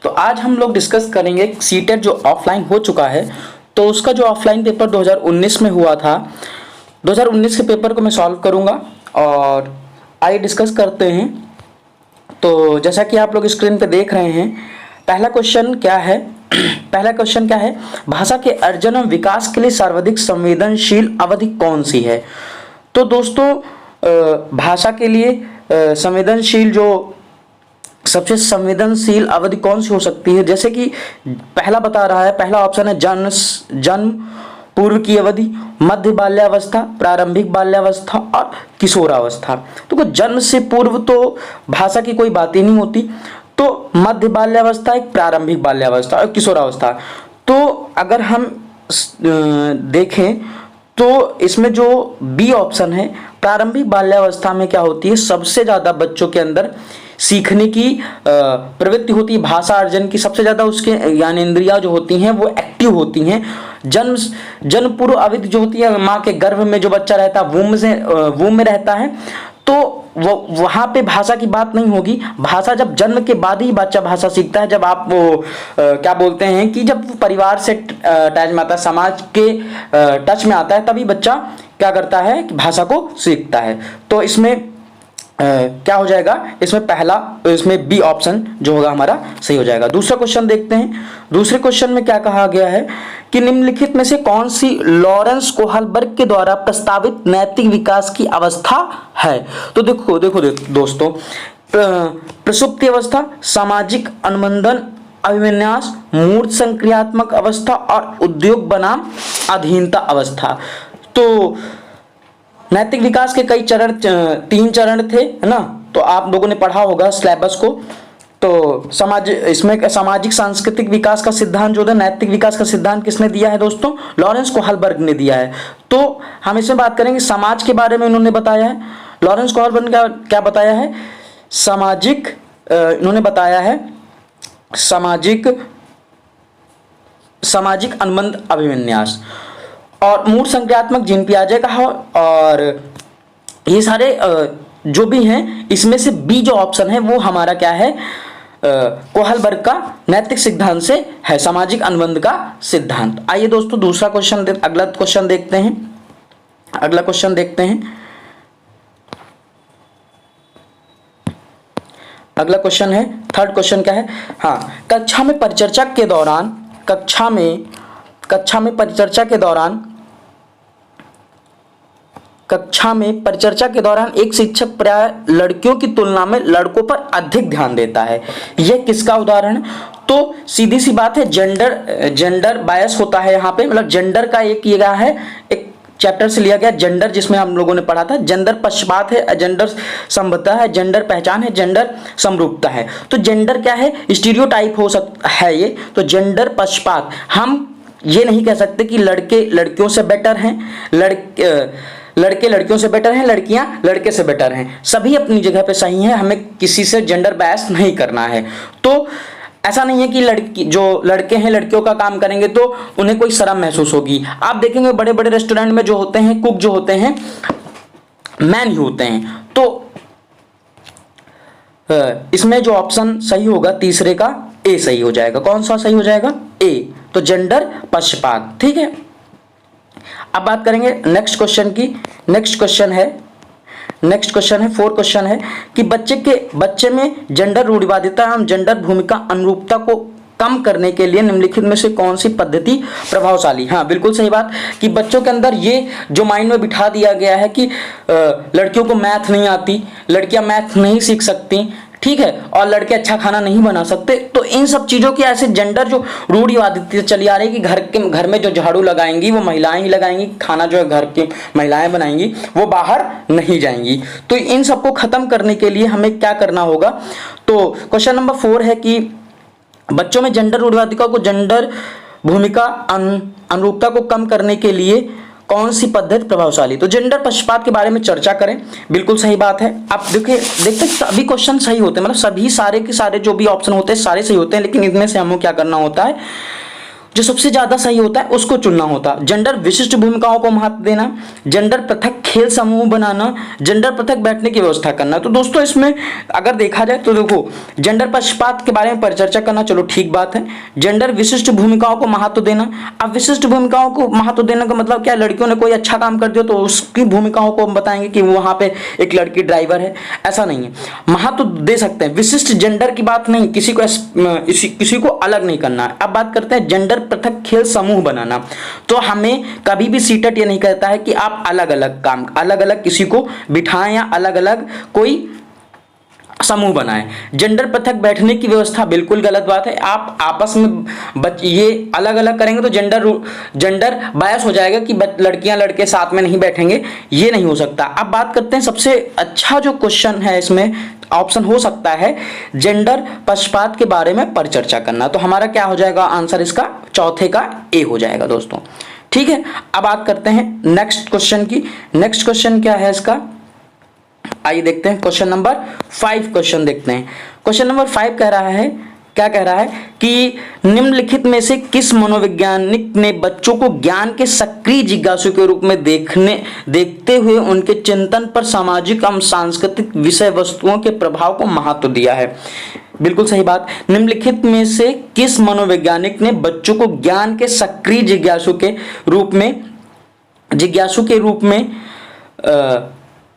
तो आज हम लोग डिस्कस करेंगे सीटेट जो ऑफलाइन हो चुका है, तो उसका जो ऑफलाइन पेपर 2019 में हुआ था, 2019 के पेपर को मैं सॉल्व करूंगा और आइए डिस्कस करते हैं। तो जैसा कि आप लोग स्क्रीन पे देख रहे हैं, पहला क्वेश्चन क्या है पहला क्वेश्चन क्या है, भाषा के अर्जन एवं विकास के लिए सर्वाधिक संवेदनशील अवधि कौन सी है। तो दोस्तों भाषा के लिए संवेदनशील जो सबसे संवेदनशील अवधि कौन सी हो सकती है, जैसे कि पहला बता रहा है, पहला ऑप्शन है जन्म पूर्व की अवधि, मध्य बाल्यावस्था, प्रारंभिक बाल्यावस्था और किशोरावस्था। तो कुछ जन्म से पूर्व तो भाषा की कोई बात ही नहीं होती, तो मध्य बाल्यावस्था, एक प्रारंभिक बाल्यावस्था और किशोरावस्था। तो अगर हम देखें तो इसमें जो बी ऑप्शन है, प्रारंभिक बाल्यावस्था में क्या होती है, सबसे ज्यादा बच्चों के अंदर सीखने की प्रवृत्ति होती है, भाषा अर्जन की सबसे ज्यादा उसके ज्ञानेंद्रियां जो होती हैं वो एक्टिव होती हैं। जन्म पूर्व अवधि जो होती है, माँ के गर्भ में जो बच्चा रहता है, वूम में रहता है, तो वो वहां पे भाषा की बात नहीं होगी। भाषा जब जन्म के बाद ही बच्चा भाषा सीखता है, जब आप वो क्या बोलते हैं कि जब परिवार से अटैच में आता है, समाज के टच में आता है, तभी बच्चा क्या करता है कि भाषा को सीखता है। तो इसमें क्या हो जाएगा, इसमें बी ऑप्शन जो होगा हमारा सही हो जाएगा। दूसरा क्वेश्चन देखते हैं। दूसरे क्वेश्चन में क्या कहा गया है कि निम्नलिखित में से कौन सी लॉरेंस कोहलबर्ग के द्वारा प्रस्तावित नैतिक विकास की अवस्था है। तो देखो दोस्तों, प्रसुप्ति अवस्था, सामाजिक अनुबंधन, अभिविन्यास, मूर्त संक्रियात्मक अवस्था और उद्योग बनाम अधीनता अवस्था। तो नैतिक विकास के कई चरण, 3 चरण थे, है ना। तो आप लोगों ने पढ़ा होगा सिलेबस को। तो इसमें सामाजिक सांस्कृतिक विकास का सिद्धांत जो है, नैतिक विकास का सिद्धांत किसने दिया है दोस्तों, लॉरेंस कोहलबर्ग ने दिया है। तो हम इसमें बात करेंगे समाज के बारे में, उन्होंने बताया है, लॉरेंस कोहलबर्ग ने क्या बताया है, इन्होंने बताया है सामाजिक अनुबंध अभिविन्यास और मूर्त संक्रियात्मक जीन पियाजे का है। और ये सारे जो भी हैं, इसमें से बी जो ऑप्शन है वो हमारा क्या है, कोहलबर्ग का नैतिक सिद्धांत से है, सामाजिक अनुबंध का सिद्धांत। आइए दोस्तों दूसरा क्वेश्चन अगला क्वेश्चन देखते हैं। अगला क्वेश्चन है, थर्ड क्वेश्चन क्या है, हाँ, कक्षा में परिचर्चा के दौरान एक शिक्षक प्राय लड़कियों की तुलना में लड़कों पर अधिक ध्यान देता है। यह किसका उदाहरण है। तो सीधी सी बात है, जेंडर बायस होता है यहाँ पे, मतलब जेंडर का एक चैप्टर से लिया गया जेंडर, जिसमें हम लोगों ने पढ़ा था जेंडर पक्षपात है, जेंडर संबद्धता है, जेंडर पहचान है, जेंडर समरूपता है। तो जेंडर क्या है, स्टीरियोटाइप हो सकता है ये। तो जेंडर पक्षपात, हम ये नहीं कह सकते कि लड़के लड़कियों से बेटर हैं, लड़के लड़कियों से बेटर हैं, लड़कियां लड़के से बेटर हैं, सभी अपनी जगह पे सही हैं। हमें किसी से जेंडर बैस नहीं करना है। तो ऐसा नहीं है कि जो लड़के हैं लड़कियों का काम करेंगे तो उन्हें कोई शर्म महसूस होगी। आप देखेंगे बड़े बड़े रेस्टोरेंट में जो होते हैं, कुक जो होते हैं, मैन ही होते हैं। तो इसमें जो ऑप्शन सही होगा तीसरे का, ए सही हो जाएगा। कौन सा सही हो जाएगा, ए। तो जेंडर पक्षपात, ठीक है। अब बात करेंगे नेक्स्ट क्वेश्चन की। नेक्स्ट क्वेश्चन है, फोर्थ क्वेश्चन है कि बच्चे में जेंडर रूढ़िवादिता एवं जेंडर भूमिका अनुरूपता को कम करने के लिए निम्नलिखित में से कौन सी पद्धति प्रभावशाली। हाँ, बिल्कुल सही बात कि बच्चों के अंदर ये जो माइंड में बिठा दिया गया है कि लड़कियों को मैथ नहीं आती, लड़कियां मैथ नहीं सीख सकती, ठीक है, और लड़के अच्छा खाना नहीं बना सकते। तो इन सब चीजों की ऐसे जेंडर जो रूढ़िवादिता चली आ रही है कि घर में जो झाड़ू लगाएंगी वो महिलाएं ही लगाएंगी, खाना जो है घर की महिलाएं बनाएंगी, वो बाहर नहीं जाएंगी। तो इन सबको खत्म करने के लिए हमें क्या करना होगा। तो क्वेश्चन नंबर 4 है कि बच्चों में जेंडर रूढ़िवादिता को, जेंडर भूमिका अनुरूपता को कम करने के लिए कौन सी पद्धति प्रभावशाली। तो जेंडर पक्षपात के बारे में चर्चा करें, बिल्कुल सही बात है। आप देखते सभी क्वेश्चन सही होते हैं, मतलब सभी सारे के सारे जो भी ऑप्शन होते हैं सारे सही होते हैं, लेकिन इनमें से हमें क्या करना होता है, जो सबसे ज्यादा सही होता है उसको चुनना होता। जेंडर विशिष्ट भूमिकाओं को महत्व देना, जेंडर पृथक खेल समूह बनाना, जेंडर पृथक बैठने की व्यवस्था करना। तो दोस्तों इसमें अगर देखा जाए तो देखो, जेंडर पक्षपात के बारे में परिचर्चा करना, चलो ठीक बात है। जेंडर विशिष्ट भूमिकाओं को महत्व देना, अब विशिष्ट भूमिकाओं को महत्व देने का मतलब क्या, लड़कियों ने कोई अच्छा काम कर दिया तो उसकी भूमिकाओं को हम बताएंगे कि वहां पे एक लड़की ड्राइवर है, ऐसा नहीं है। महत्व दे सकते हैं, विशिष्ट जेंडर की बात नहीं, किसी को अलग नहीं करना है। अब बात करते हैं जेंडर पृथक खेल समूह बनाना। तो हमें कभी भी सीटेट ये नहीं कहता है कि आप अलग अलग किसी को बिठाएं या अलग अलग कोई समूह बनाएं। जेंडर पृथक बैठने की व्यवस्था बिल्कुल गलत बात है। आप आपस में ये अलग अलग करेंगे तो जेंडर बायस हो जाएगा कि लड़कियां लड़के साथ में नहीं बैठेंगे, ये नहीं हो सकता। अब बात करते हैं सबसे अच्छा जो क्वेश्चन है, इसमें ऑप्शन हो सकता है जेंडर पक्षपात के बारे में परिचर्चा करना। तो हमारा क्या हो जाएगा आंसर, इसका चौथे का ए हो जाएगा दोस्तों। ठीक है, अब बात करते हैं नेक्स्ट क्वेश्चन की। नेक्स्ट क्वेश्चन क्या है इसका, आइए देखते हैं। क्वेश्चन नंबर 5 क्वेश्चन देखते हैं। क्वेश्चन नंबर 5 कह रहा है, क्या कह रहा है कि निम्नलिखित में से किस मनोवैज्ञानिक ने बच्चों को ज्ञान के सक्रिय जिज्ञासु के रूप में देखते हुए उनके चिंतन पर सामाजिक एवं सांस्कृतिक विषय वस्तुओं के प्रभाव को महत्व दिया है। बिल्कुल सही बात। निम्नलिखित में से किस मनोवैज्ञानिक ने बच्चों को ज्ञान के सक्रिय जिज्ञासु के रूप में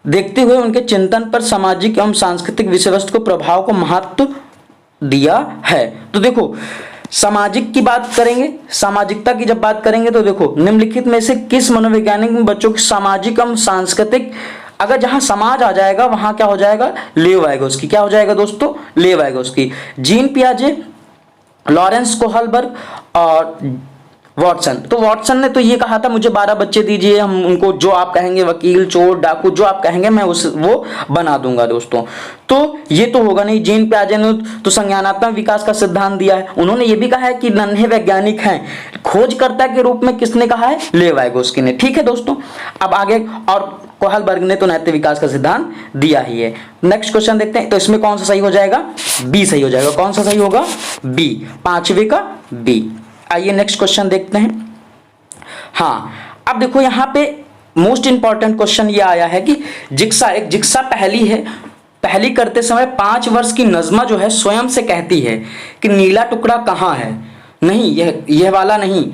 देखते हुए उनके चिंतन पर सामाजिक एवं सांस्कृतिक विषय वस्तु को प्रभाव को महत्व दिया है। तो देखो, सामाजिक की बात करेंगे, सामाजिकता की जब बात करेंगे तो देखो, निम्नलिखित में से किस मनोवैज्ञानिक में बच्चों की सामाजिक एवं सांस्कृतिक, अगर जहां समाज आ जाएगा वहां क्या हो जाएगा, लेव वाइगोस्की। क्या हो जाएगा दोस्तों, लेव वाइगोस्की। जीन पियाजे, लॉरेंस कोहलबर्ग और वॉटसन। तो वॉटसन ने तो ये कहा था मुझे 12 बच्चे दीजिए, हम उनको जो आप कहेंगे, वकील, चोर, डाकू, जो आप कहेंगे मैं वो बना दूंगा दोस्तों। तो ये तो होगा नहीं। जीन पियाजे ने तो संज्ञानात्मक विकास का सिद्धांत दिया है। उन्होंने ये भी कहा है कि नन्हे वैज्ञानिक हैं। खोजकर्ता के रूप में किसने कहा है, लेव वाइगोस्की ने। ठीक है दोस्तों, अब आगे, और कोहलबर्ग ने तो नैतिक विकास का सिद्धांत दिया ही है। नेक्स्ट क्वेश्चन देखते हैं। तो इसमें कौन सा सही हो जाएगा, बी सही हो जाएगा। कौन सा सही होगा, बी, 5वें का बी। आइए नेक्स्ट क्वेश्चन देखते हैं। हाँ, अब देखो यहाँ पे मोस्ट इंपॉर्टेंट क्वेश्चन ये आया है कि जिक्सा पहली है। पहली करते समय 5 वर्ष की नज़मा जो है स्वयं से कहती है कि नीला टुकड़ा कहाँ है। नहीं, यह वाला नहीं,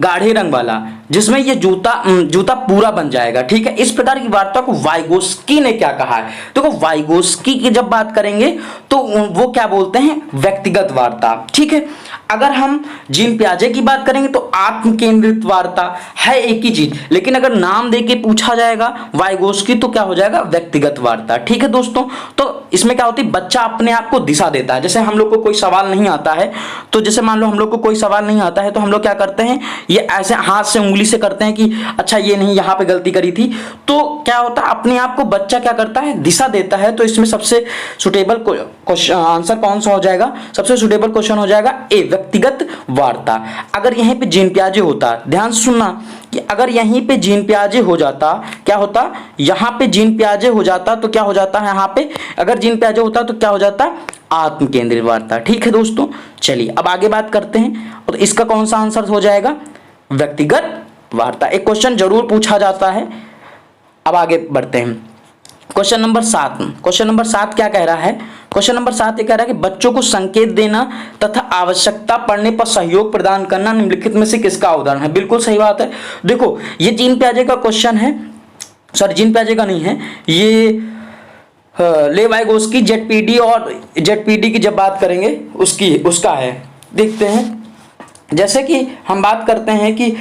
गाढ़े रंग वाला, जिसमें ये जूता पूरा बन जाएगा। ठीक है, इस प्रकार की वार्ता को वाइगोस्की ने क्या कहा है। देखो, वाइगोस्की की जब बात करेंगे तो वो क्या बोलते हैं, व्यक्तिगत वार्ता। ठीक है, अगर हम जीन पियाजे की बात करेंगे तो आत्म केंद्रित वार्ता है, एक ही चीज, लेकिन अगर नाम देके पूछा जाएगा वाइगोस्की तो क्या हो जाएगा, व्यक्तिगत वार्ता। ठीक है दोस्तों, तो इसमें क्या होती है, बच्चा अपने आप को दिशा देता है। जैसे हम लोग को कोई सवाल नहीं आता है, तो जैसे मान लो हम लोग को कोई सवाल नहीं आता है तो हम लोग क्या करते हैं, ये ऐसे हाथ से उंगली से करते हैं कि अच्छा ये नहीं, यहाँ पे गलती करी थी। तो क्या होता है, अपने आप को बच्चा क्या करता है, दिशा देता है। तो इसमें सबसे सुटेबल आंसर कौन सा हो जाएगा, सबसे सुटेबल क्वेश्चन हो जाएगा ए, व्यक्तिगत वार्ता। अगर यहीं पे जीन पियाजे होता, ध्यान से सुनना कि अगर यहीं पे जीन पियाजे हो जाता, क्या होता, यहाँ पे जीन पियाजे हो जाता तो क्या हो जाता है, यहाँ पे अगर जीन पियाजे होता तो क्या हो जाता, आत्म केंद्रित वार्ता। ठीक है दोस्तों, चलिए अब आगे बात करते हैं। और इसका कौन सा आंसर हो जाएगा, व्यक्तिगत वार्ता। एक क्वेश्चन जरूर पूछा जाता है। अब आगे बढ़ते हैं। Question number 7। क्वेश्चन नंबर 7 क्या कह रहा है, क्वेश्चन नंबर 7 ये कह रहा है कि बच्चों को संकेत देना तथा आवश्यकता पड़ने पर सहयोग प्रदान करना निम्नलिखित में से किसका उदाहरण है। बिल्कुल सही बात है। देखो, ये जीन पियाजे का क्वेश्चन है, सॉरी जीन पियाजे का नहीं है, ये लेव वाइगोस्की जेडपीडी और जेडपीडी की जब बात करेंगे उसका है। देखते हैं, जैसे कि हम बात करते हैं कि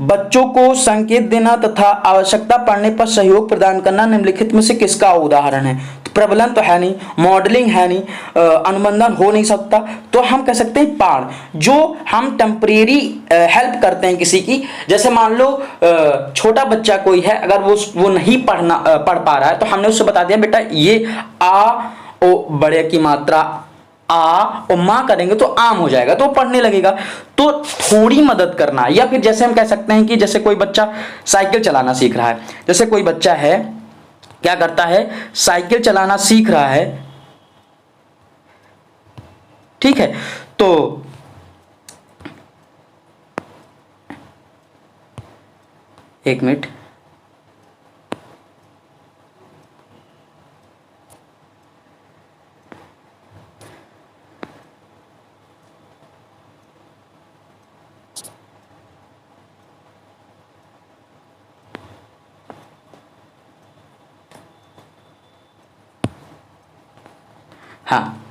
बच्चों को संकेत देना तथा आवश्यकता पड़ने पर सहयोग प्रदान करना निम्नलिखित में से किसका उदाहरण है। तो प्रबलन तो है नहीं, मॉडलिंग है नहीं, अनुबंधन हो नहीं सकता, तो हम कह सकते हैं पाड़, जो हम टेम्परेरी हेल्प करते हैं किसी की। जैसे मान लो छोटा बच्चा कोई है, अगर वो नहीं पढ़ पा रहा है तो हमने उससे बता दिया बेटा ये आ ओ बड़े की मात्रा आ और माँ करेंगे तो आम हो जाएगा, तो पढ़ने लगेगा। तो थोड़ी मदद करना, या फिर जैसे हम कह सकते हैं कि जैसे कोई बच्चा साइकिल चलाना सीख रहा है, जैसे कोई बच्चा है क्या करता है, साइकिल चलाना सीख रहा है, ठीक है, तो एक मिनट। हाँ,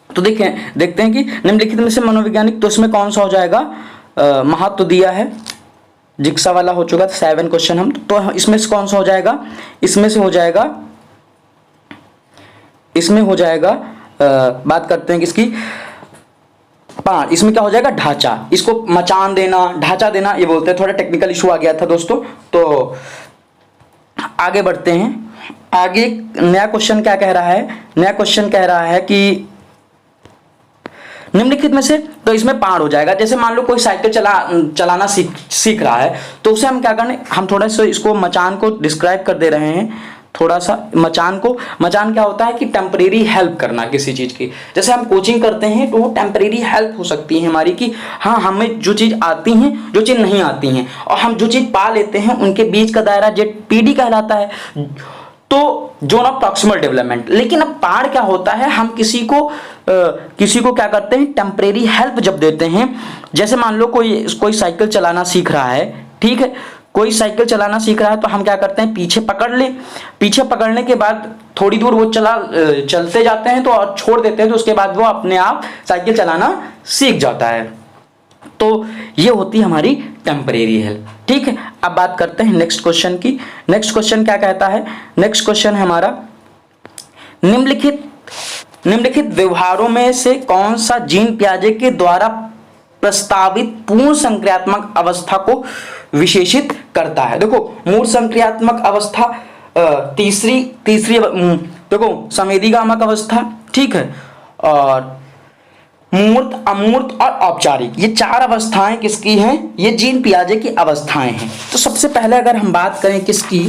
तो देखते हैं कि निम्नलिखित में से मनोवैज्ञानिक, तो इसमें कौन सा हो जाएगा, महत्व दिया है, जिक्सा वाला हो चुका था 7 क्वेश्चन हम, तो इसमें से कौन सा हो जाएगा, इसमें से हो जाएगा, इसमें हो जाएगा बात करते हैं किसकी, 5, इसमें क्या हो जाएगा, ढांचा, इसको मचान देना, ढांचा देना ये बोलते हैं, थोड़ा टेक्निकल इशू आ गया था दोस्तों। तो आगे बढ़ते हैं, आगे नया क्वेश्चन क्या कह रहा है, नया क्वेश्चन कह रहा है कि निम्नलिखित में से, तो इसमें पार हो जाएगा, जैसे मान लो कोई साइकिल चलाना सीख रहा है, तो उसे हम क्या करने, हम थोड़ा सा इसको मचान को डिस्क्राइब कर दे रहे हैं, थोड़ा सा मचान क्या होता है कि टेम्परेरी हेल्प करना किसी चीज की, जैसे हम कोचिंग करते हैं तो वो टेम्परेरी हेल्प हो सकती है हमारी कि हाँ हमें जो चीज आती हैं, जो चीज नहीं आती हैं, और हम जो चीज पा लेते हैं उनके बीच का दायरा ZPD कहलाता है, तो जोन ऑफ प्रॉक्सिमल डेवलपमेंट। लेकिन अब पार क्या होता है, हम किसी को क्या करते हैं, टेम्परेरी हेल्प जब देते हैं, जैसे मान लो कोई साइकिल चलाना सीख रहा है, ठीक है, कोई साइकिल चलाना सीख रहा है, तो हम क्या करते हैं, पीछे पकड़ ले, पीछे पकड़ने के बाद थोड़ी दूर वो चलते जाते हैं तो और छोड़ देते हैं, तो उसके बाद वो अपने आप साइकिल चलाना सीख जाता है। तो ये होती है हमारी टेम्परेरी हेल्प, ठीक है। अब बात करते हैं नेक्स्ट क्वेश्चन की। नेक्स्ट क्वेश्चन क्या कहता है, नेक्स्ट क्वेश्चन है हमारा, निम्नलिखित व्यवहारों में से कौन सा जीन पियाजे के द्वारा प्रस्तावित पूर्ण संक्रियात्मक अवस्था को विशेषित करता है। देखो मूल संक्रियात्मक अवस्था, तीसरी देखो संवेदीगामक अवस्था, ठीक है, और मूर्त, अमूर्त और औपचारिक, ये 4 अवस्थाएं किसकी हैं, ये जीन पियाजे की अवस्थाएं हैं। तो सबसे पहले अगर हम बात करें किसकी,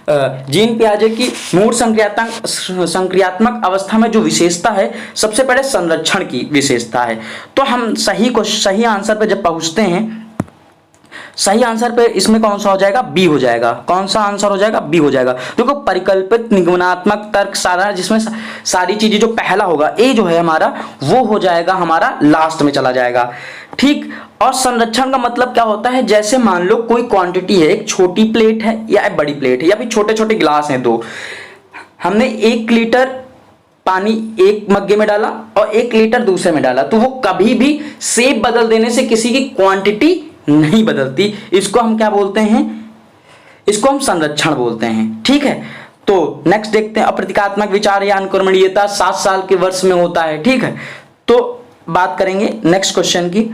जीन पियाजे की मूर्त संक्रियात्मक अवस्था में जो विशेषता है, सबसे पहले संरक्षण की विशेषता है। तो हम सही आंसर पे जब पहुंचते हैं, सही आंसर पे इसमें कौन सा हो जाएगा, बी हो जाएगा। कौन सा आंसर हो जाएगा, बी हो जाएगा। देखो परिकल्पित निगमनात्मक तर्क सारा, जिसमें सारी चीजें जो पहला होगा, ए जो है हमारा, वो हो जाएगा हमारा लास्ट में चला जाएगा, ठीक। और संरक्षण का मतलब क्या होता है, जैसे मान लो कोई क्वांटिटी है, एक छोटी प्लेट है या एक बड़ी प्लेट है, या फिर छोटे छोटे गिलास हैं 2, हमने 1 लीटर पानी एक मग्गे में डाला और 1 लीटर दूसरे में डाला, तो वो कभी भी शेप बदल देने से किसी की क्वांटिटी नहीं बदलती। इसको हम क्या बोलते हैं, इसको हम संरक्षण बोलते हैं, ठीक है। तो नेक्स्ट देखते हैं, अप्रतीकात्मक विचार या अनुक्रमणीयता 7 साल के वर्ष में होता है, ठीक है। तो बात करेंगे नेक्स्ट क्वेश्चन की।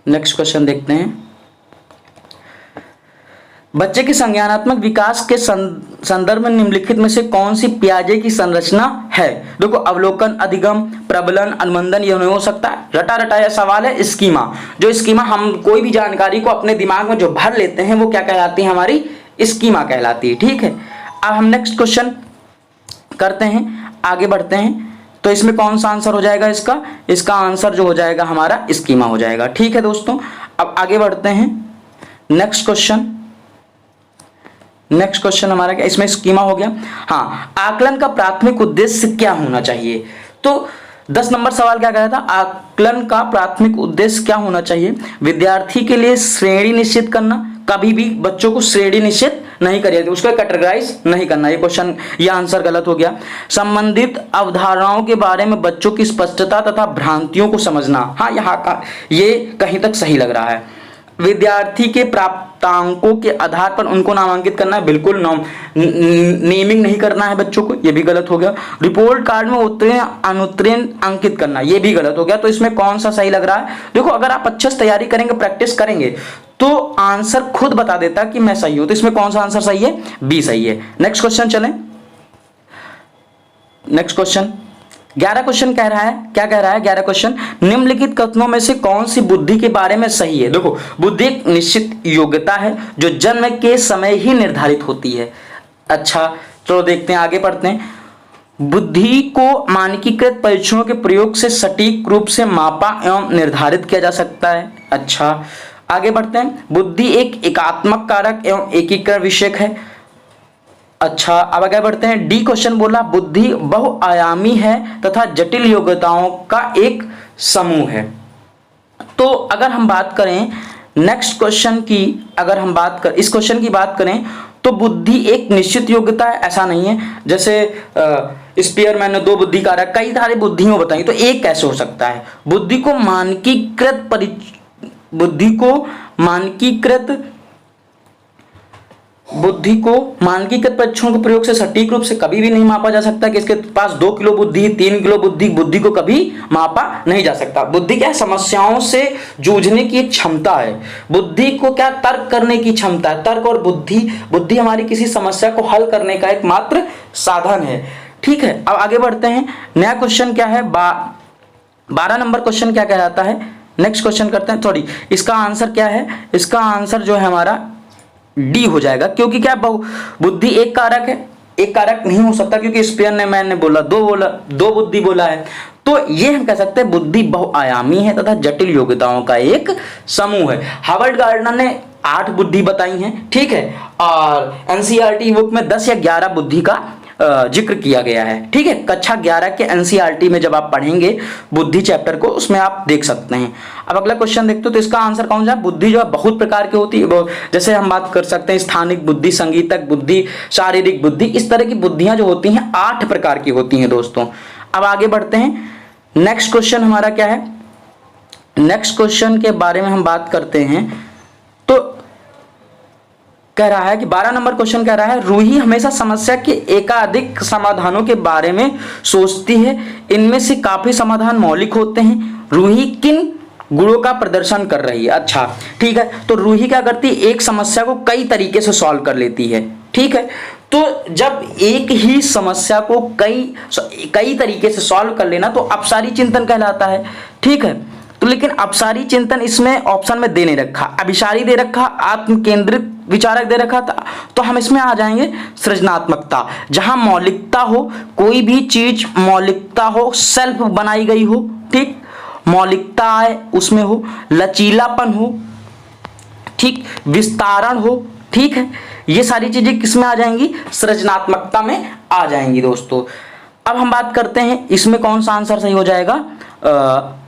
नेक्स्ट क्वेश्चन देखते हैं, बच्चे के संज्ञानात्मक विकास के संदर्भ में निम्नलिखित में से कौन सी पियाजे की संरचना है। देखो अवलोकन, अधिगम, प्रबलन, अनुबंधन, ये नहीं हो सकता है। रटा रटाया सवाल है, स्कीमा। जो स्कीमा, हम कोई भी जानकारी को अपने दिमाग में जो भर लेते हैं वो क्या कहलाती है, हमारी स्कीमा कहलाती है, ठीक है। अब हम नेक्स्ट क्वेश्चन करते हैं, आगे बढ़ते हैं। तो इसमें कौन सा आंसर हो जाएगा, इसका आंसर जो हो जाएगा हमारा स्कीमा हो जाएगा, ठीक है दोस्तों। अब आगे बढ़ते हैं, नेक्स्ट क्वेश्चन हमारा क्या, इसमें स्कीमा हो गया। हाँ, आकलन का प्राथमिक उद्देश्य क्या होना चाहिए। तो 10 नंबर सवाल क्या कह रहा था, आकलन का प्राथमिक उद्देश्य क्या होना चाहिए। विद्यार्थी के लिए श्रेणी निश्चित करना, कभी भी बच्चों को श्रेणी निश्चित नहीं करिए, उसको कैटेगराइज नहीं करना। ये क्वेश्चन, ये आंसर गलत हो गया। संबंधित अवधारणाओं के बारे में बच्चों की स्पष्टता तथा भ्रांतियों को समझना, हाँ यहाँ का ये कहीं तक सही लग रहा है। विद्यार्थी के प्राप्तांकों के आधार पर उनको नामांकित करना है, बिल्कुल नेमिंग नहीं करना है बच्चों को, ये भी गलत हो गया। रिपोर्ट कार्ड में उत्तीर्ण अनुत्तीर्ण अंकित करना, ये भी गलत हो गया। तो इसमें कौन सा सही लग रहा है, देखो अगर आप अच्छे से तैयारी करेंगे, प्रैक्टिस करेंगे, तो आंसर खुद बता देता कि मैं सही हूं। तो इसमें कौन सा आंसर सही है, बी सही है। नेक्स्ट क्वेश्चन चलें, नेक्स्ट क्वेश्चन 11 क्वेश्चन कह रहा है, क्या कह रहा है 11 क्वेश्चन, निम्नलिखित कथनों में से कौन सी बुद्धि के बारे में सही है। देखो बुद्धि एक निश्चित योग्यता है जो जन्म के समय ही निर्धारित होती है। अच्छा चलो देखते हैं, आगे पढ़ते हैं। बुद्धि को मानकीकृत परीक्षणों के प्रयोग से सटीक रूप से मापा एवं निर्धारित किया जा सकता है। अच्छा, आगे बढ़ते हैं। बुद्धि एक एकात्मक कारक एवं एकीकरण विषयक है। अच्छा, अब आगे बढ़ते हैं। डी क्वेश्चन बोला बुद्धि बहुआयामी है तथा जटिल योग्यताओं का एक समूह है। तो अगर हम बात करें नेक्स्ट क्वेश्चन की, अगर हम बात कर इस क्वेश्चन की बात करें तो बुद्धि एक निश्चित योग्यता है, ऐसा नहीं है। जैसे स्पीयरमैन ने 2 बुद्धि कारक कई सारे बुद्धियों बताई, तो एक कैसे हो सकता है? बुद्धि को मानकीकृत परीक्षणों के प्रयोग से सटीक रूप से कभी भी नहीं मापा जा सकता कि इसके पास 2 किलो बुद्धि, 3 किलो बुद्धि को कभी मापा नहीं जा सकता। बुद्धि क्या है? समस्याओं से जूझने की एक क्षमता है। बुद्धि को क्या? तर्क करने की क्षमता है। तर्क और बुद्धि हमारी किसी समस्या को हल करने का एकमात्र साधन है। ठीक है, अब आगे बढ़ते हैं। नया क्वेश्चन क्या है? 12 नंबर क्वेश्चन क्या कहलाता है? नेक्स्ट क्वेश्चन करते हैं। सॉरी, इसका आंसर क्या है? इसका आंसर जो है हमारा डी हो जाएगा, क्योंकि क्या बुद्धि एक कारक है, एक कारक नहीं हो सकता, क्योंकि स्पीयरमैन ने बोला 2 बुद्धि बोला है। तो ये हम कह सकते हैं बुद्धि बहुआयामी है तथा जटिल योग्यताओं का एक समूह है। हार्वर्ड गार्डनर ने 8 बुद्धि बताई हैं, ठीक है, और एनसीईआरटी बुक में 10 या 11 बुद्धि का जिक्र किया गया है। ठीक है, कक्षा 11 के एनसीईआरटी में जब आप पढ़ेंगे बुद्धि चैप्टर को, उसमें आप देख सकते हैं। अब अगला क्वेश्चन देखते हो, तो इसका आंसर कौन सा? बुद्धि जो है बहुत प्रकार की होती है। जैसे हम बात कर सकते हैं स्थानिक बुद्धि, संगीतक बुद्धि, शारीरिक बुद्धि, इस तरह की बुद्धियां जो होती हैं 8 प्रकार की होती हैं दोस्तों। अब आगे बढ़ते हैं। नेक्स्ट क्वेश्चन हमारा क्या है? नेक्स्ट क्वेश्चन के बारे में हम बात करते हैं। तो कह रहा है कि 12 नंबर क्वेश्चन कह रहा है रूही हमेशा समस्या के एकाधिक समाधानों के बारे में सोचती है, इनमें से काफी समाधान मौलिक होते हैं। रूही किन गुणों का प्रदर्शन कर रही है? अच्छा, ठीक है, तो रूही क्या करती है? एक समस्या को कई तरीके से सॉल्व कर लेती है। ठीक है, तो जब एक ही समस्या को कई तरीके से सॉल्व कर लेना तो अपसारी चिंतन कहलाता है। ठीक है, तो लेकिन अपसारी चिंतन इसमें ऑप्शन में दे नहीं रखा, अभिसारी दे रखा, आत्म केंद्रित विचारक दे रखा था, तो हम इसमें आ जाएंगे सृजनात्मकता। जहां मौलिकता हो, कोई भी चीज मौलिकता हो, सेल्फ बनाई गई हो, ठीक, मौलिकता है उसमें हो, लचीलापन हो, ठीक, विस्तारण हो, ठीक है, ये सारी चीजें किसमें आ जाएंगी? सृजनात्मकता में आ जाएंगी दोस्तों। अब हम बात करते हैं इसमें कौन सा आंसर सही हो जाएगा?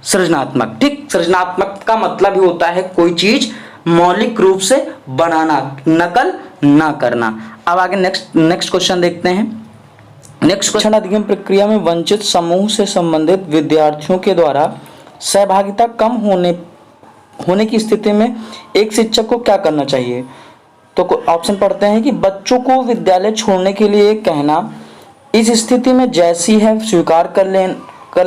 सृजनात्मक। ठीक, सृजनात्मक का मतलब ही होता है कोई चीज मौलिक रूप से बनाना, नकल ना करना। अब आगे नेक्स्ट क्वेश्चन देखते हैं। नेक्स्ट क्वेश्चन, अधिगम प्रक्रिया में वंचित समूह से संबंधित विद्यार्थियों के द्वारा सहभागिता कम होने की स्थिति में एक शिक्षक को क्या करना चाहिए? तो ऑप्शन पढ़ते हैं कि बच्चों को विद्यालय छोड़ने के लिए कहना, इस स्थिति में जैसी है स्वीकार कर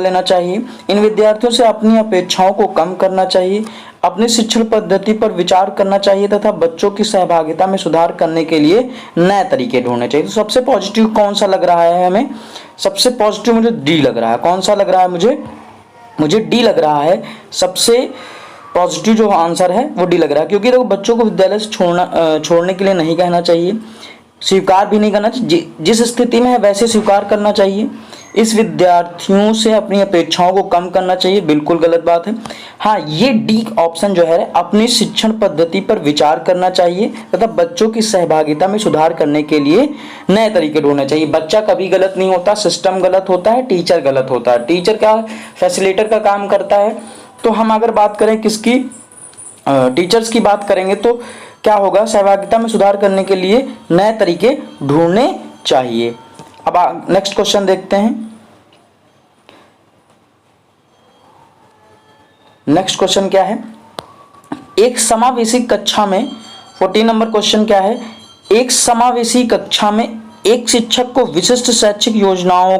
लेना चाहिए। इन विद्यार्थियों से अपनी अपेक्षाओं को कम करना चाहिए, अपनी शिक्षण पद्धति पर विचार करना चाहिए तथा बच्चों की सहभागिता में सुधार करने के लिए नए तरीके ढूंढने चाहिए। तो सबसे पॉजिटिव कौन सा लग रहा है हमें? सबसे पॉजिटिव मुझे डी लग रहा है। कौन सा लग रहा है मुझे डी लग रहा है। सबसे पॉजिटिव जो आंसर है वो डी लग रहा है, क्योंकि देखो बच्चों को विद्यालय से छोड़ने के लिए नहीं कहना चाहिए, स्वीकार भी नहीं करना चाहिए, जिस स्थिति में है वैसे स्वीकार करना चाहिए। इस विद्यार्थियों से अपनी अपेक्षाओं को कम करना चाहिए, बिल्कुल गलत बात है। हाँ, ये डी ऑप्शन जो है अपनी शिक्षण पद्धति पर विचार करना चाहिए तथा बच्चों की सहभागिता में सुधार करने के लिए नए तरीके ढूंढने चाहिए। बच्चा कभी गलत नहीं होता, सिस्टम गलत होता है, टीचर गलत होता है। टीचर का फैसिलिटेटर का काम करता है। तो हम अगर बात करें किसकी, टीचर्स की बात करेंगे तो क्या होगा? सहभागिता में सुधार करने के लिए नए तरीके ढूंढने चाहिए। अब नेक्स्ट क्वेश्चन देखते हैं। नेक्स्ट क्वेश्चन क्या है? एक समावेशी कक्षा में 14 नंबर क्वेश्चन क्या है? एक समावेशी कक्षा में एक शिक्षक को विशिष्ट शैक्षिक योजनाओं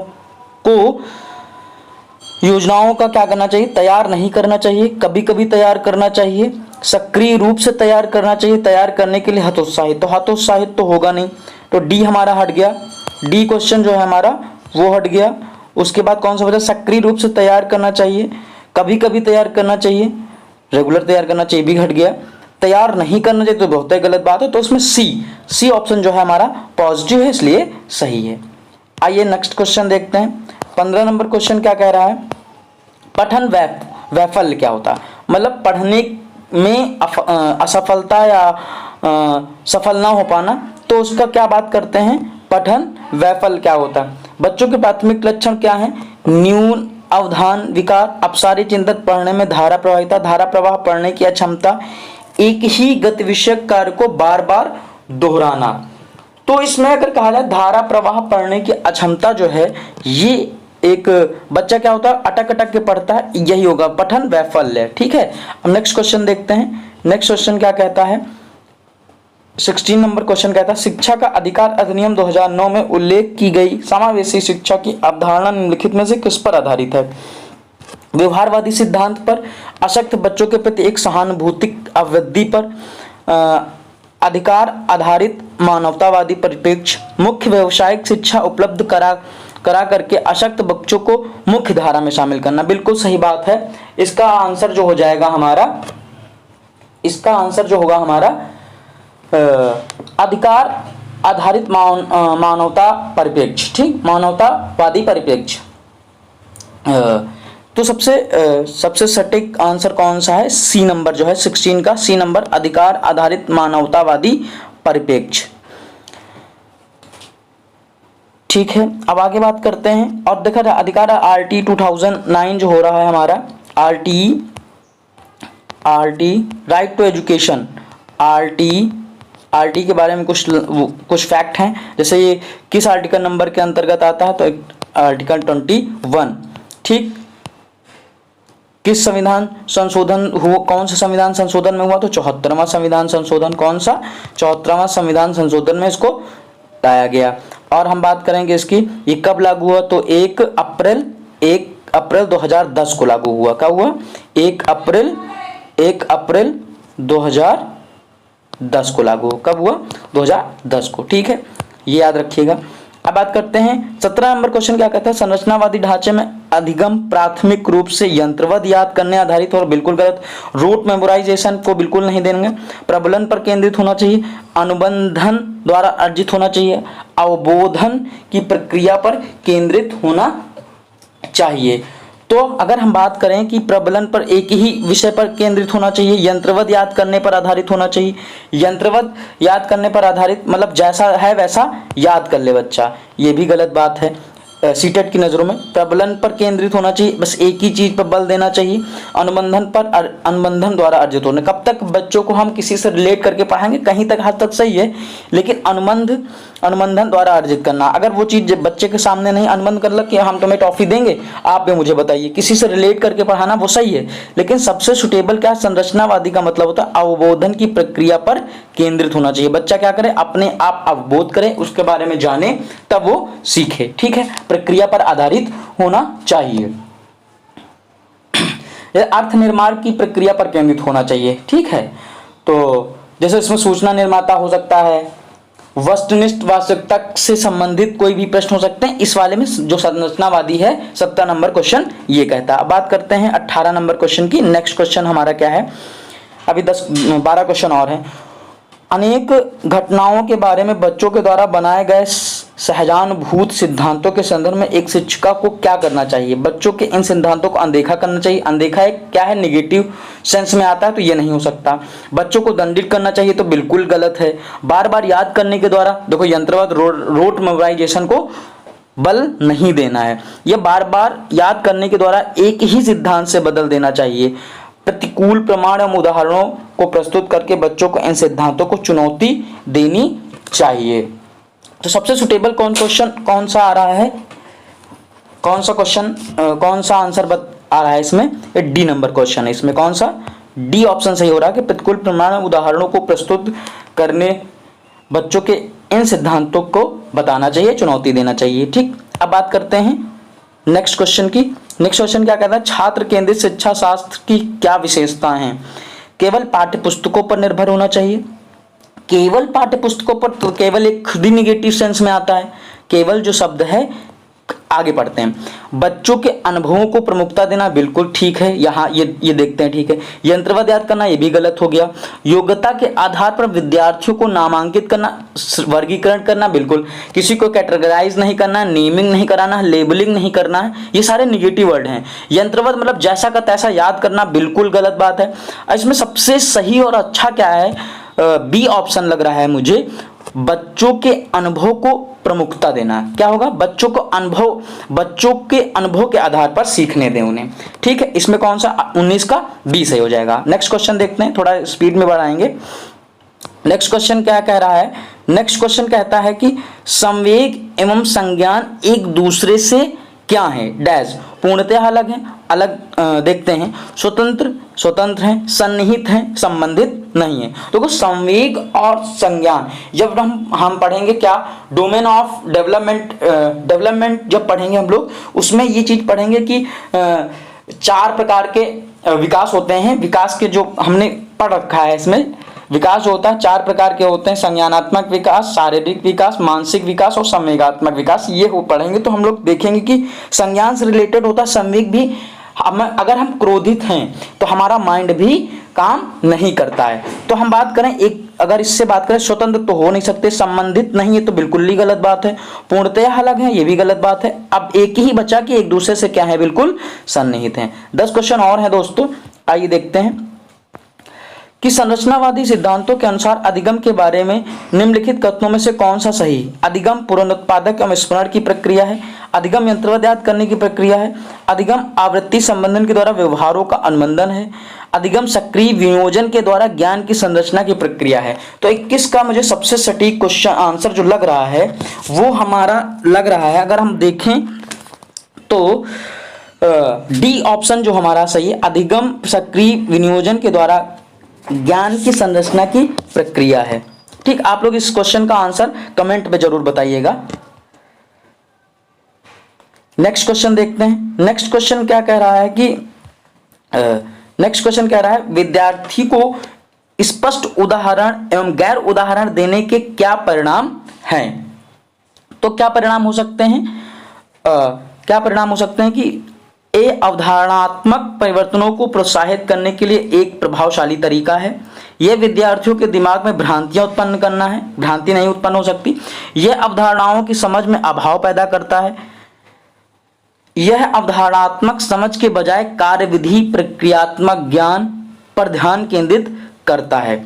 का क्या करना चाहिए? तैयार नहीं करना चाहिए, कभी कभी तैयार करना चाहिए, सक्रिय रूप से तैयार करना चाहिए, तैयार करने के लिए हतोत्साहित। तो हतोत्साहित तो होगा नहीं, तो डी हमारा हट गया। डी क्वेश्चन जो है हमारा वो हट गया। उसके बाद कौन सा बचा? सक्रिय रूप से तैयार करना चाहिए, कभी कभी तैयार करना चाहिए, रेगुलर तैयार करना चाहिए भी घट गया। तैयार नहीं करना चाहिए तो बहुत ही गलत बात है। तो उसमें सी ऑप्शन जो है हमारा पॉजिटिव है, इसलिए सही है। आइए नेक्स्ट क्वेश्चन देखते हैं। 15 नंबर क्वेश्चन क्या कह रहा है, पठन वैफल्य क्या होता है, मतलब पढ़ने में असफलता या सफल ना हो पाना, तो उसका क्या बात करते हैं, पठन वैफल्य क्या होता है। बच्चों के प्राथमिक लक्षण क्या हैं, न्यून अवधान विकार, अपसारी चिंतन, पढ़ने में धारा प्रवाहिता, धारा प्रवाह, पढ़ने की अक्षमता, एक ही गति विषयक कार्य को बार बार दोहराना। तो इसमें अगर कहा जाए धारा प्रवाह, पढ़ने की अक्षमता जो है, ये एक बच्चा क्या होता है, अटक अटक के पढ़ता है, यही होगा पठन वैफल्य। ठीक है, अब नेक्स्ट क्वेश्चन देखते हैं। नेक्स्ट क्वेश्चन क्या कहता है, 16 नंबर क्वेश्चन कहता है, शिक्षा का अधिकार अधिनियम 2009 में उल्लेख की गई समावेशी शिक्षा की अवधारणा निम्नलिखित में से किस पर आधारित है। व्यवहारवादी सिद्धांत पर, अशक्त बच्चों के प्रति एक सहानुभूतिक अवधि पर, अधिकार आधारित मानवतावादी परिप्रेक्ष्य, मुख्य व्यवसायिक शिक्षा उपलब्ध करा करके अशक्त बच्चों को मुख्य धारा में शामिल करना। बिल्कुल सही बात है। इसका आंसर जो हो जाएगा हमारा, इसका आंसर जो होगा हमारा अधिकार आधारित मानवता परिप्रेक्ष्य। ठीक, मानवतावादी परिप्रेक्ष्य। तो सबसे सटीक आंसर कौन सा है, सी नंबर जो है 16 का, सी नंबर, अधिकार आधारित मानवतावादी परिप्रेक्ष्य। ठीक है, अब आगे बात करते हैं। और देखा जाए अधिकार RT 2009 जो हो रहा है हमारा, RT right to education, RT के बारे में कुछ फैक्ट हैं, जैसे ये किस आर्टिकल नंबर के अंतर्गत आता है, तो आर्टिकल 21। ठीक, किस संविधान संशोधन हुआ, कौन सा संविधान संशोधन में हुआ, तो 74वां संविधान संशोधन। कौन सा, 74वां संविधान संशोधन में इसको लाया गया। और हम बात करेंगे इसकी, ये कब लागू हुआ, तो 1 अप्रैल 2010 को लागू हुआ। कब हुआ, 1 अप्रैल 2010 को लागू हुआ। कब हुआ, 2010 को। ठीक है, ये याद रखिएगा। अब बात करते हैं 17 नंबर क्वेश्चन क्या कहता है, संरचनावादी ढांचे में अधिगम प्राथमिक रूप से यंत्रवत याद करने आधारित, और बिल्कुल गलत, रूट मेमोराइजेशन को बिल्कुल नहीं देंगे। प्रबलन पर केंद्रित होना चाहिए, अनुबंधन द्वारा अर्जित होना चाहिए, अवबोधन की प्रक्रिया पर केंद्रित होना चाहिए। तो अगर हम बात करें कि प्रबलन पर एक ही विषय पर केंद्रित होना चाहिए, यंत्रवत याद करने पर आधारित होना चाहिए, यंत्रवत याद करने पर आधारित मतलब जैसा है वैसा याद कर ले बच्चा, ये भी गलत बात है सीटेट की नज़रों में। प्रबलन पर केंद्रित होना चाहिए, बस एक ही चीज़ पर बल देना चाहिए। अनुबंधन पर, अनुबंधन द्वारा अर्जित होने, कब तक बच्चों को हम किसी से रिलेट करके पढ़ाएंगे, कहीं तक हद तक सही है, लेकिन अनुबंधन द्वारा अर्जित करना, अगर वो चीज़ बच्चे के सामने नहीं अनुबंध कर लग कि हम तुम्हें टॉफी देंगे, आप भी मुझे बताइए, किसी से रिलेट करके पढ़ाना वो सही है, लेकिन सबसे सुटेबल क्या, संरचनावादी का मतलब होता है अवबोधन की प्रक्रिया पर केंद्रित होना चाहिए। बच्चा क्या करे, अपने आप अवबोध करे, उसके बारे में जाने, तब वो सीखे। ठीक है, प्रक्रिया पर आधारित होना चाहिए, अर्थ निर्माण की प्रक्रिया पर केंद्रित होना चाहिए। ठीक है, तो जैसे इसमें सूचना निर्माता हो सकता है, वस्तुनिष्ठ वास्तविकता से संबंधित कोई भी प्रश्न हो सकते हैं। इस वाले में जो संरचनावादी है 17 नंबर क्वेश्चन ये कहता है। अब बात करते हैं 18 नंबर क्वेश्चन की। नेक्स्ट क्वेश्चन हमारा क्या है, अभी 12 क्वेश्चन और हैं। अनेक घटनाओं के बारे में बच्चों के द्वारा बनाए गए सहजानुभूत सिद्धांतों के संदर्भ में एक शिक्षिका को क्या करना चाहिए। बच्चों के इन सिद्धांतों को अनदेखा करना चाहिए। अनदेखा क्या है, निगेटिव सेंस में आता है, तो ये नहीं हो सकता। बच्चों को दंडित करना चाहिए, तो बिल्कुल गलत है। बार बार याद करने के द्वारा, देखो यंत्रवत रोट मेमोराइजेशन को बल नहीं देना है, यह बार बार याद करने के द्वारा एक ही सिद्धांत से बदल देना चाहिए। प्रतिकूल प्रमाण एवं उदाहरणों को प्रस्तुत करके बच्चों को इन सिद्धांतों को चुनौती देनी चाहिए। तो सबसे सुटेबल कौन सा आ रहा है, कौन सा क्वेश्चन, कौन सा आंसर आ रहा है इसमें, ये डी नंबर क्वेश्चन है। इसमें कौन सा, डी ऑप्शन सही हो रहा है कि प्रतिकूल प्रमाण एवं उदाहरणों को प्रस्तुत करने बच्चों के इन सिद्धांतों को बताना चाहिए, चुनौती देना चाहिए। ठीक, अब बात करते हैं नेक्स्ट क्वेश्चन की। नेक्स्ट क्वेश्चन क्या कहता है, छात्र केंद्रित शिक्षा शास्त्र की क्या विशेषताएं हैं। केवल पाठ्य पुस्तकों पर निर्भर होना चाहिए। केवल पाठ्य पुस्तकों पर, तो केवल एक खुद ही निगेटिव सेंस में आता है। केवल जो शब्द है आगे पढ़ते हैं। बच्चों के अनुभवों को प्रमुखता देना बिल्कुल ठीक है, यहाँ ये देखते हैं, ठीक है। यंत्रवत याद करना ये भी गलत हो गया। योग्यता के आधार पर विद्यार्थियों को नामांकित करना, वर्गीकरण करना, बिल्कुल किसी को कैटेगराइज नहीं करना, नेमिंग नहीं कराना, लेबलिंग नहीं करना है, ये सारे निगेटिव वर्ड हैं। यंत्रवत मतलब जैसा का तैसा याद करना, बिल्कुल गलत बात है। इसमें सबसे सही और अच्छा क्या है, बी ऑप्शन लग रहा है मुझे, बच्चों के अनुभव को प्रमुखता देना। क्या होगा, बच्चों के अनुभव के आधार पर सीखने दें उन्हें, ठीक है। इसमें कौन सा 19 का बी सही हो जाएगा। नेक्स्ट क्वेश्चन देखते हैं, थोड़ा स्पीड में बढ़ाएंगे। नेक्स्ट क्वेश्चन क्या कह रहा है, नेक्स्ट क्वेश्चन कहता है कि संवेग एवं संज्ञान एक दूसरे से क्या है, डैश, पूर्णतः अलग है, अलग देखते हैं, स्वतंत्र हैं, सन्निहित हैं, संबंधित नहीं है। तो संवेग और संज्ञान जब हम पढ़ेंगे क्या, डोमेन ऑफ डेवलपमेंट जब पढ़ेंगे हम लोग, उसमें ये चीज पढ़ेंगे कि 4 प्रकार के विकास होते हैं। विकास के जो हमने पढ़ रखा है, इसमें विकास जो होता है 4 प्रकार के होते हैं, संज्ञानात्मक विकास, शारीरिक विकास, मानसिक विकास और संवेगात्मक विकास। ये पढ़ेंगे तो हम लोग देखेंगे कि संज्ञान से रिलेटेड होता है संवेग भी। अगर हम क्रोधित हैं तो हमारा माइंड भी काम नहीं करता है। तो हम बात करें अगर इससे बात करें, स्वतंत्र तो हो नहीं सकते, संबंधित नहीं है तो बिल्कुल ही गलत बात है, पूर्णतः अलग है ये भी गलत बात है। अब एक ही बचा कि एक दूसरे से क्या है, बिल्कुल सन्निहित हैं। 10 क्वेश्चन और हैं दोस्तों, आइए देखते हैं कि संरचनावादी सिद्धांतों के अनुसार अधिगम के बारे में निम्नलिखित कथनों में से कौन सा सही है। अधिगम पुनरुत्पादक एवं स्मरण की प्रक्रिया है, अधिगम यंत्रवत याद करने की प्रक्रिया है, अधिगम आवृत्ति संबंधन के द्वारा व्यवहारों का अनुबंधन है, अधिगम सक्रिय विनियोजन के द्वारा ज्ञान की संरचना की प्रक्रिया है। तो 21 का मुझे सबसे सटीक क्वेश्चन आंसर जो लग रहा है वो हमारा लग रहा है, अगर हम देखें तो डी ऑप्शन जो हमारा सही है, अधिगम सक्रिय विनियोजन के द्वारा ज्ञान की संरचना की प्रक्रिया है। ठीक, आप लोग इस क्वेश्चन का आंसर कमेंट में जरूर बताइएगा। नेक्स्ट क्वेश्चन देखते हैं। नेक्स्ट क्वेश्चन क्या कह रहा है कि नेक्स्ट क्वेश्चन कह रहा है विद्यार्थी को स्पष्ट उदाहरण एवं गैर उदाहरण देने के क्या परिणाम हैं। तो क्या परिणाम हो सकते हैं, क्या परिणाम हो सकते हैं कि ए अवधारणात्मक परिवर्तनों को प्रोत्साहित करने के लिए एक प्रभावशाली तरीका है। यह विद्यार्थियों के दिमाग में भ्रांतियां उत्पन्न करना है, भ्रांति नहीं उत्पन्न हो सकती। यह अवधारणाओं की समझ में अभाव पैदा करता है। यह अवधारणात्मक समझ के बजाय कार्यविधि प्रक्रियात्मक ज्ञान पर ध्यान केंद्रित करता है।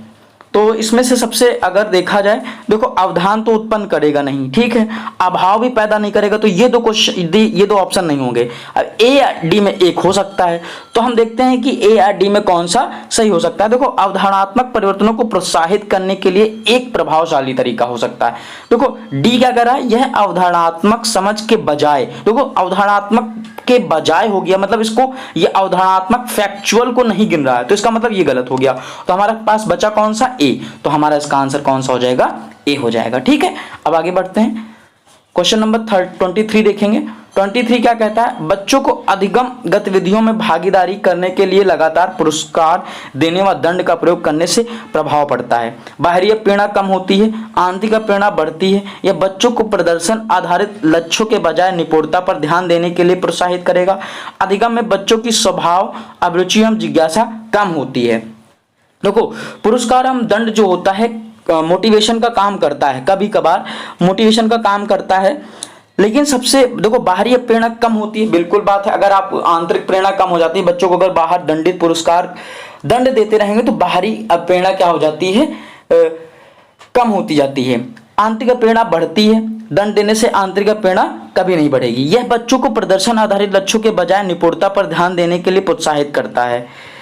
तो इसमें से सबसे अगर देखा जाए, देखो अवधान तो उत्पन्न करेगा नहीं, ठीक है, अभाव भी पैदा नहीं करेगा, तो ये दो ऑप्शन नहीं होंगे। अब ए या डी में एक हो सकता है, तो हम देखते हैं कि ए या डी में कौन सा सही हो सकता है। देखो अवधारणात्मक परिवर्तनों को प्रोत्साहित करने के लिए एक प्रभावशाली तरीका हो सकता है। देखो डी क्या कर रहा है, यह अवधारणात्मक समझ के बजाय, देखो अवधारणात्मक के बजाय हो गया, मतलब इसको ये अवधारणात्मक फैक्चुअल को नहीं गिन रहा है, तो इसका मतलब ये गलत हो गया। तो हमारे पास बचा कौन सा, ए, तो हमारा इसका आंसर कौन सा हो जाएगा, ए हो जाएगा। ठीक है, अब आगे बढ़ते हैं। क्वेश्चन नंबर 23 देखेंगे। 23 क्या कहता है, बच्चों को अधिगम गतिविधियों में भागीदारी करने के लिए लगातार पुरस्कार देने व दंड का प्रयोग करने से प्रभाव पड़ता है। बाहरी प्रेरणा कम होती है, आंतरिक प्रेरणा बढ़ती है। यह बच्चों को प्रदर्शन आधारित लक्ष्यों के बजाय निपुणता पर ध्यान देने के लिए प्रोत्साहित करेगा। अधिगम में बच्चों की स्वभाव, अभिरुचि एवं जिज्ञासा कम होती है। देखो पुरस्कार एवं दंड जो होता है मोटिवेशन का काम करता है, कभी कभार मोटिवेशन का काम करता है, लेकिन सबसे देखो बाहरी प्रेरणा कम होती है, बिल्कुल बात है। अगर आप आंतरिक प्रेरणा कम हो जाती है, बच्चों को अगर बाहर दंडित पुरस्कार दंड देते रहेंगे तो बाहरी प्रेरणा क्या हो जाती है, कम होती जाती है। आंतरिक प्रेरणा बढ़ती है, दंड देने से आंतरिक प्रेरणा कभी नहीं बढ़ेगी। यह बच्चों को प्रदर्शन आधारित लक्ष्यों के बजाय निपुणता पर ध्यान देने के लिए प्रोत्साहित करता है।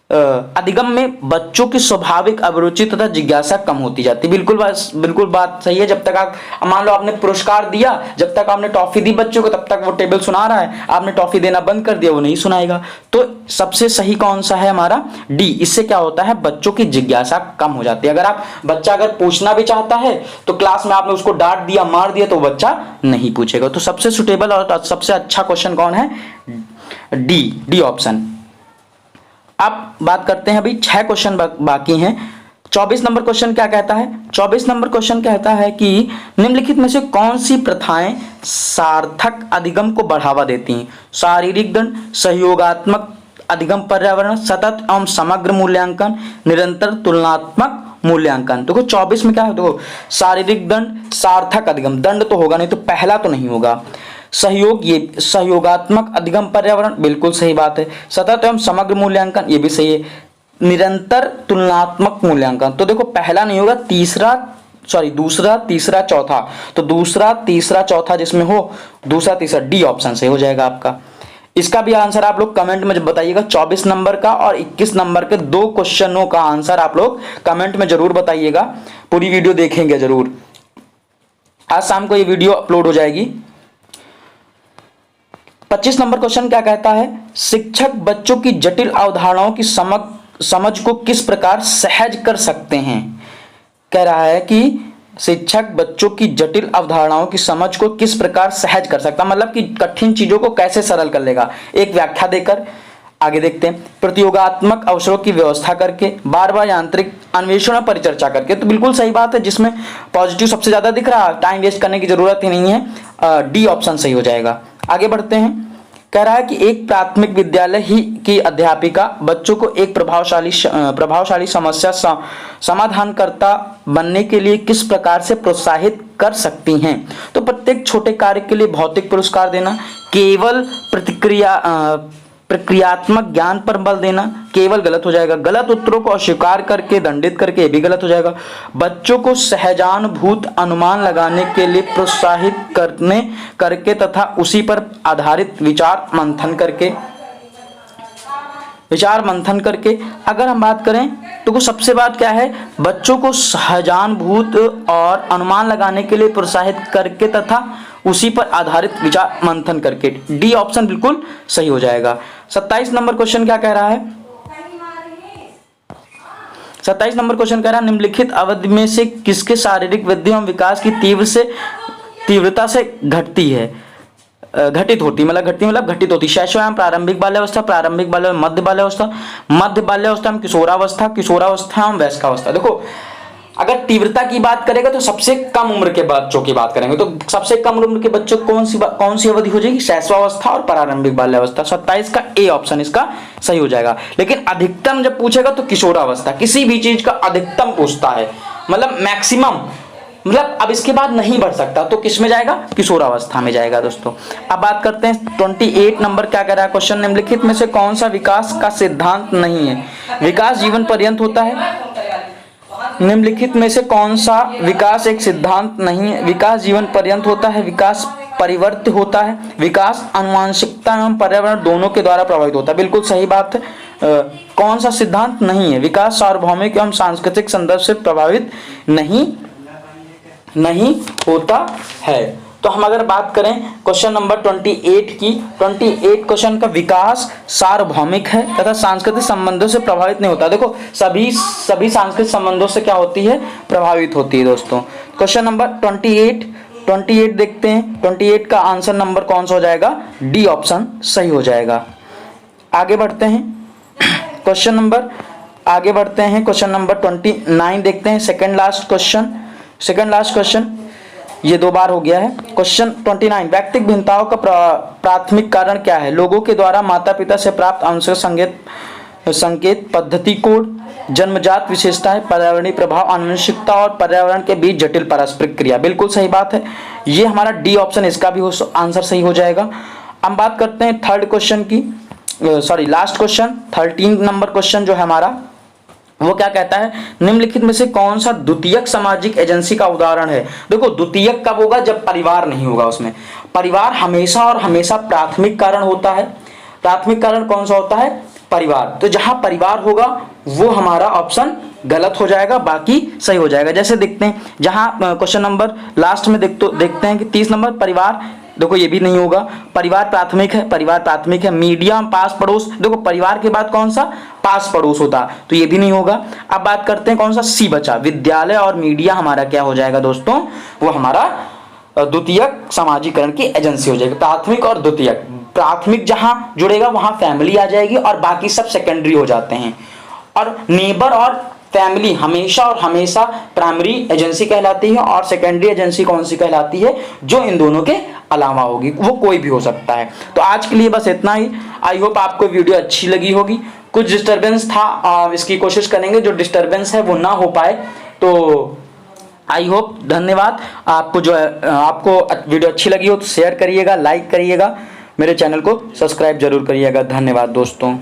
अधिगम में बच्चों की स्वाभाविक अभिरुचि तथा जिज्ञासा कम होती जाती है। बिल्कुल बात सही है। जब तक आप मान लो आपने पुरस्कार दिया, जब तक आपने टॉफी दी बच्चों को, तब तक वो टेबल सुना रहा है, आपने टॉफी देना बंद कर दिया, वो नहीं सुनाएगा। तो सबसे सही कौन सा है हमारा, डी। इससे क्या होता है, बच्चों की जिज्ञासा कम हो जाती है। बच्चा अगर पूछना भी चाहता है तो क्लास में आपने उसको डांट दिया, मार दिया, तो बच्चा नहीं पूछेगा। तो सबसे सुटेबल और सबसे अच्छा क्वेश्चन कौन है, डी ऑप्शन। अब बात करते हैं, अभी 6 क्वेश्चन बाकी हैं। 24 नंबर क्वेश्चन क्या कहता है? 24 नंबर क्वेश्चन कहता है कि निम्नलिखित में से कौन सी प्रथाएं सार्थक अधिगम को बढ़ावा देती हैं? शारीरिक दंड, सहयोगात्मक अधिगम, पर्यावरण, सतत एवं समग्र मूल्यांकन, निरंतर तुलनात्मक मूल्यांकन। देखो 24 में क्या है, देखो शारीरिक दंड, सार्थक अधिगम, दंड तो होगा नहीं तो पहला तो नहीं होगा। सहयोग, ये सहयोगात्मक अधिगम, पर्यावरण, बिल्कुल सही बात है। सतत एवं समग्र मूल्यांकन, ये भी सही है। निरंतर तुलनात्मक मूल्यांकन, तो देखो पहला नहीं होगा, दूसरा, तीसरा, चौथा, तो दूसरा, तीसरा, चौथा जिसमें हो, दूसरा, तीसरा, डी ऑप्शन से हो जाएगा आपका। इसका भी आंसर आप लोग कमेंट में बताइएगा। 24 नंबर का और 21 नंबर के 2 क्वेश्चनों का आंसर आप लोग कमेंट में जरूर बताइएगा। पूरी वीडियो देखेंगे जरूर। आज शाम को ये वीडियो अपलोड हो जाएगी। 25 नंबर क्वेश्चन क्या कहता है? शिक्षक बच्चों की जटिल अवधारणाओं की समझ को किस प्रकार सहज कर सकते हैं? कह रहा है कि शिक्षक बच्चों की जटिल अवधारणाओं की समझ को किस प्रकार सहज कर सकता, मतलब कि कठिन चीजों को कैसे सरल कर लेगा। एक व्याख्या देकर आगे देखते हैं। प्रतियोगात्मक अवसरों की व्यवस्था करके, बार बार यांत्रिक अन्वेषण परिचर्चा करके, तो बिल्कुल सही बात है। जिसमें पॉजिटिव सबसे ज्यादा दिख रहा है, टाइम वेस्ट करने की जरूरत ही नहीं है, डी ऑप्शन सही हो जाएगा। आगे बढ़ते हैं। कह रहा है कि एक प्राथमिक विद्यालय ही की अध्यापिका बच्चों को एक प्रभावशाली समस्या समाधानकर्ता बनने के लिए किस प्रकार से प्रोत्साहित कर सकती हैं? तो प्रत्येक छोटे कार्य के लिए भौतिक पुरस्कार देना, केवल प्रक्रियात्मक ज्ञान पर बल देना, केवल गलत हो जाएगा। गलत उत्तरों को अस्वीकार करके दंडित करके, ये भी गलत हो जाएगा। बच्चों को सहजानुभूत अनुमान लगाने के लिए प्रोत्साहित करके तथा उसी पर आधारित विचार मंथन करके अगर हम बात करें तो सबसे बात क्या है, बच्चों को सहजानुभूत और अनुमान लगाने के लिए प्रोत्साहित करके तथा उसी पर आधारित विचार मंथन करके, डी ऑप्शन बिल्कुल सही हो जाएगा। 27 नंबर क्वेश्चन क्या कह रहा है? 27 नंबर क्वेश्चन कह रहा है निम्नलिखित अवधि में से किसके शारीरिक वृद्धि एवं विकास की तीव्रता से घटित होती होती। शैशव प्रारंभिक बाल्यावस्था, प्रारंभिक बाल्य मध्य बाल्यावस्था, मध्य बाल्यावस्था में किशोरावस्था, किशोरावस्था में वयस्कावस्था। देखो अगर तीव्रता की बात करेगा तो सबसे कम उम्र के बच्चों की बात करेंगे, तो सबसे कम उम्र के बच्चों कौन सी अवधि हो जाएगी? शैशवावस्था और प्रारंभिक बाल्यावस्था। 27 का ए ऑप्शन इसका सही हो जाएगा। लेकिन अधिकतम जब पूछेगा तो किशोरावस्था, किसी भी चीज का अधिकतम पूछता है, मतलब मैक्सिमम, मतलब अब इसके बाद नहीं बढ़ सकता, तो किस में जाएगा? किशोरावस्था में जाएगा दोस्तों। अब बात करते हैं 28 नंबर क्या कह रहा है क्वेश्चन? निम्नलिखित में से कौन सा विकास का सिद्धांत नहीं है? विकास जीवन पर्यंत होता है। निम्नलिखित में से कौन सा विकास एक सिद्धांत नहीं है? विकास जीवन पर्यंत होता है, विकास परिवर्त्य होता है, विकास आनुवंशिकता एवं पर्यावरण दोनों के द्वारा प्रभावित होता है। बिल्कुल सही बात है। कौन सा सिद्धांत नहीं है? विकास सार्वभौमिक एवं सांस्कृतिक संदर्भ से प्रभावित नहीं होता है। तो हम अगर बात करें क्वेश्चन नंबर 28 की, 28 क्वेश्चन का विकास सार्वभौमिक है तथा सांस्कृतिक संबंधों से प्रभावित नहीं होता। देखो सभी सांस्कृतिक संबंधों से क्या होती है? प्रभावित होती है दोस्तों। क्वेश्चन नंबर 28 देखते हैं। 28 का आंसर नंबर कौन सा हो जाएगा? डी ऑप्शन सही हो जाएगा। आगे बढ़ते हैं क्वेश्चन नंबर 29 देखते हैं। सेकंड लास्ट क्वेश्चन, ये 2 बार हो गया है। क्वेश्चन 29, व्यक्तिगत भिन्नताओं का प्राथमिक कारण क्या है? लोगों के द्वारा माता पिता से प्राप्त आनुवंशिक संकेत, पद्धति कोड, जन्मजात विशेषताएं, पर्यावरणीय प्रभाव, आनुवंशिकता और पर्यावरण के बीच जटिल पारस्परिक क्रिया। बिल्कुल सही बात है, ये हमारा डी ऑप्शन, इसका भी आंसर सही हो जाएगा। हम बात करते हैं थर्ड क्वेश्चन की, लास्ट क्वेश्चन 13 नंबर क्वेश्चन जो है हमारा, वो क्या कहता है? निम्नलिखित में से कौन सा द्वितीयक सामाजिक एजेंसी का उदाहरण है? देखो द्वितीयक कब होगा? जब परिवार नहीं होगा उसमें। परिवार हमेशा और हमेशा प्राथमिक कारण होता है। प्राथमिक कारण कौन सा होता है? परिवार। तो जहां परिवार होगा वो हमारा ऑप्शन गलत हो जाएगा, बाकी सही हो जाएगा। जैसे देखते हैं जहां क्वेश्चन नंबर लास्ट में देखते हैं कि 30 नंबर परिवार, देखो ये भी नहीं होगा। परिवार प्राथमिक है। मीडिया, पास पड़ोस, देखो परिवार के बाद कौन सा? पास पड़ोस होता, तो ये भी नहीं होगा। अब बात करते हैं कौन सा? सी बचा, विद्यालय और मीडिया हमारा क्या हो जाएगा दोस्तों? वो हमारा द्वितीयक सामाजिकरण की एजेंसी हो जाएगी। प्राथमिक और द्वितीयक, प्राथमिक जहां जुड़ेगा वहां फैमिली आ जाएगी और बाकी सब सेकेंडरी हो जाते हैं। और नेबर और फैमिली हमेशा और हमेशा प्राइमरी एजेंसी कहलाती है, और सेकेंडरी एजेंसी कौन सी कहलाती है, जो इन दोनों के अलावा होगी, वो कोई भी हो सकता है। तो आज के लिए बस इतना ही। आई होप आपको वीडियो अच्छी लगी होगी। कुछ डिस्टरबेंस था, इसकी कोशिश करेंगे जो डिस्टरबेंस है वो ना हो पाए। तो आई होप, धन्यवाद। आपको जो है, आपको वीडियो अच्छी लगी हो तो शेयर करिएगा, लाइक करिएगा, मेरे चैनल को सब्सक्राइब जरूर करिएगा। धन्यवाद दोस्तों।